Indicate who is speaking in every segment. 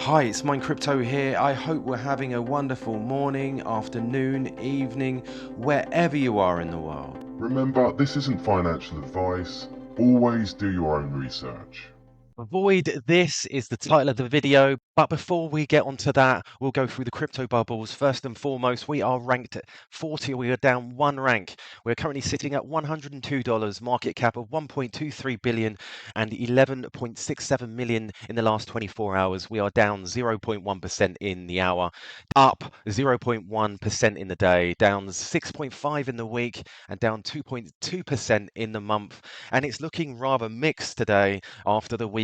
Speaker 1: Hi, it's Mine Crypto here. I hope we're having a wonderful morning, afternoon, evening, wherever you are in the world.
Speaker 2: Remember, this isn't financial advice. Always do your own research.
Speaker 1: Avoid this is the title of the video, but before we get onto that, we'll go through the crypto bubbles. First and foremost, we are ranked at 40. We are down one rank. We're currently sitting at $102, market cap of 1.23 billion and 11.67 million in the last 24 hours. We are down 0.1% in the hour, up 0.1% in the day, down 6.5 in the week, and down 2.2% in the month. And it's looking rather mixed today after the weekend.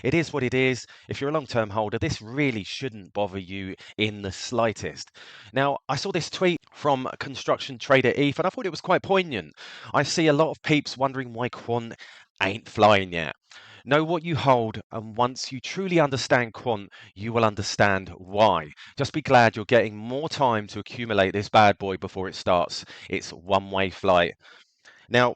Speaker 1: It is what it is. If you're a long-term holder, this really shouldn't bother you in the slightest. Now, I saw this tweet from construction trader ETH, and I thought it was quite poignant. I see a lot of peeps wondering why Quant ain't flying yet. Know what you hold, and once you truly understand Quant, you will understand why. Just be glad you're getting more time to accumulate this bad boy before it starts its one-way flight. Now,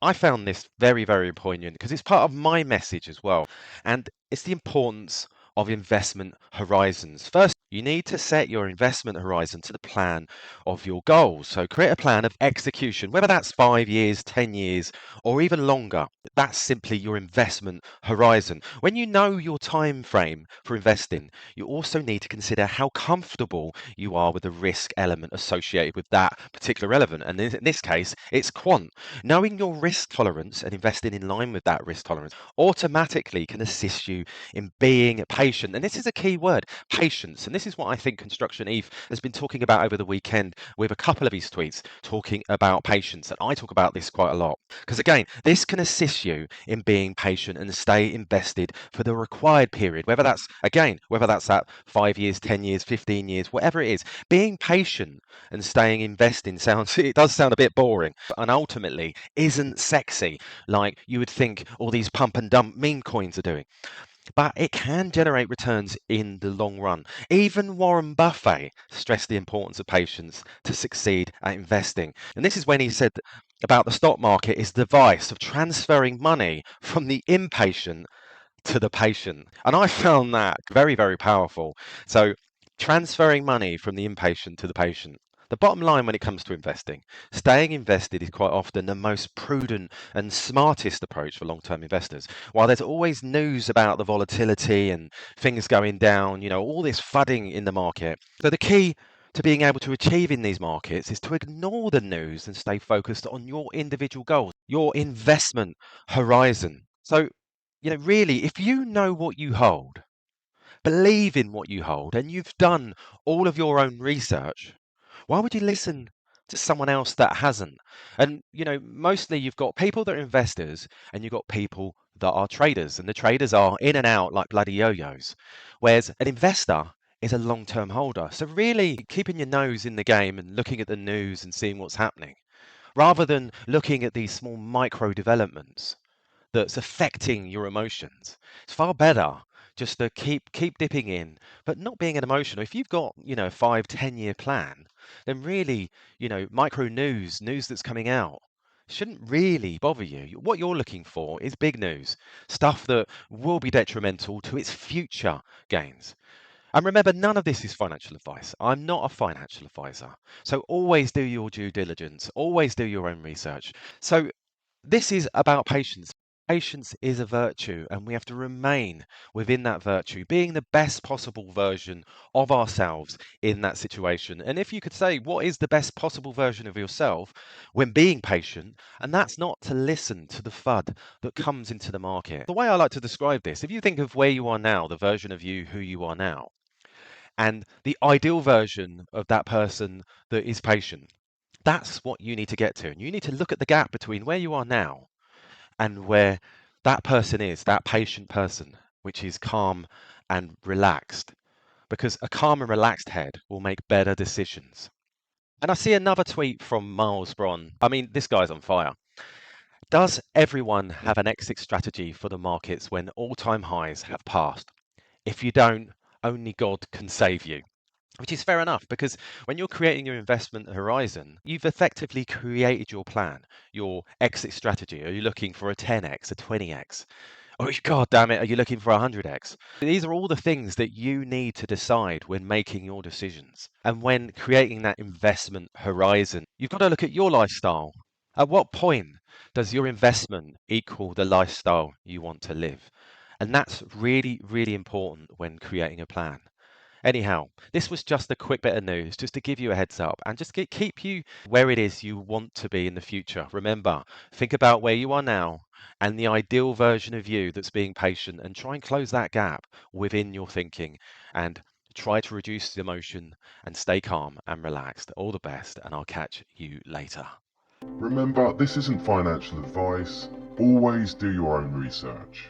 Speaker 1: I found this very, very poignant because it's part of my message as well. And it's the importance of investment horizons. First, you need to set your investment horizon to the plan of your goals. So create a plan of execution, whether that's 5 years, 10 years, or even longer. That's simply your investment horizon. When you know your time frame for investing, you also need to consider how comfortable you are with the risk element associated with that particular element. And in this case, it's quant. Knowing your risk tolerance and investing in line with that risk tolerance automatically can assist you in being patient. And this is a key word, patience. And this is what I think Construction Eve has been talking about over the weekend with a couple of his tweets talking about patience. And I talk about this quite a lot because, again, this can assist you in being patient and stay invested for the required period, whether that's, again, whether that's at 5 years, 10 years, 15 years, whatever it is. Being patient and staying invested it does sound a bit boring, and ultimately isn't sexy like you would think all these pump and dump meme coins are doing. But it can generate returns in the long run. Even Warren Buffett stressed the importance of patience to succeed at investing. And this is when he said about the stock market is the device of transferring money from the impatient to the patient. And I found that very, very powerful. So transferring money from the impatient to the patient. The bottom line when it comes to investing, staying invested is quite often the most prudent and smartest approach for long-term investors. While there's always news about the volatility and things going down, all this flooding in the market. So the key to being able to achieve in these markets is to ignore the news and stay focused on your individual goals, your investment horizon. So, really, if you know what you hold, believe in what you hold, and you've done all of your own research, why would you listen to someone else that hasn't? And, mostly you've got people that are investors and you've got people that are traders, and the traders are in and out like bloody yo-yos. Whereas an investor is a long-term holder. So really keeping your nose in the game and looking at the news and seeing what's happening, rather than looking at these small micro developments that's affecting your emotions. It's far better just to keep dipping in, but not being an emotional. If you've got, a 5, 10 year plan, then really, micro news that's coming out shouldn't really bother you. What you're looking for is big news, stuff that will be detrimental to its future gains. And remember, none of this is financial advice. I'm not a financial advisor. So always do your due diligence, always do your own research. So this is about patience. Patience is a virtue, and we have to remain within that virtue, being the best possible version of ourselves in that situation. And if you could say, what is the best possible version of yourself when being patient? And that's not to listen to the FUD that comes into the market. The way I like to describe this, if you think of where you are now, the version of you who you are now, and the ideal version of that person that is patient, that's what you need to get to. And you need to look at the gap between where you are now and where that person is, that patient person, which is calm and relaxed. Because a calm and relaxed head will make better decisions. And I see another tweet from Miles Bron. I mean, this guy's on fire. Does everyone have an exit strategy for the markets when all-time highs have passed? If you don't, only God can save you. Which is fair enough, because when you're creating your investment horizon, you've effectively created your plan, your exit strategy. Are you looking for a 10x, a 20x? Oh, God damn it, are you looking for 100x? These are all the things that you need to decide when making your decisions. And when creating that investment horizon, you've got to look at your lifestyle. At what point does your investment equal the lifestyle you want to live? And that's really, really important when creating a plan. Anyhow, this was just a quick bit of news just to give you a heads up and just keep you where it is you want to be in the future. Remember, think about where you are now and the ideal version of you that's being patient, and try and close that gap within your thinking, and try to reduce the emotion and stay calm and relaxed. All the best, and I'll catch you later.
Speaker 2: Remember, this isn't financial advice. Always do your own research.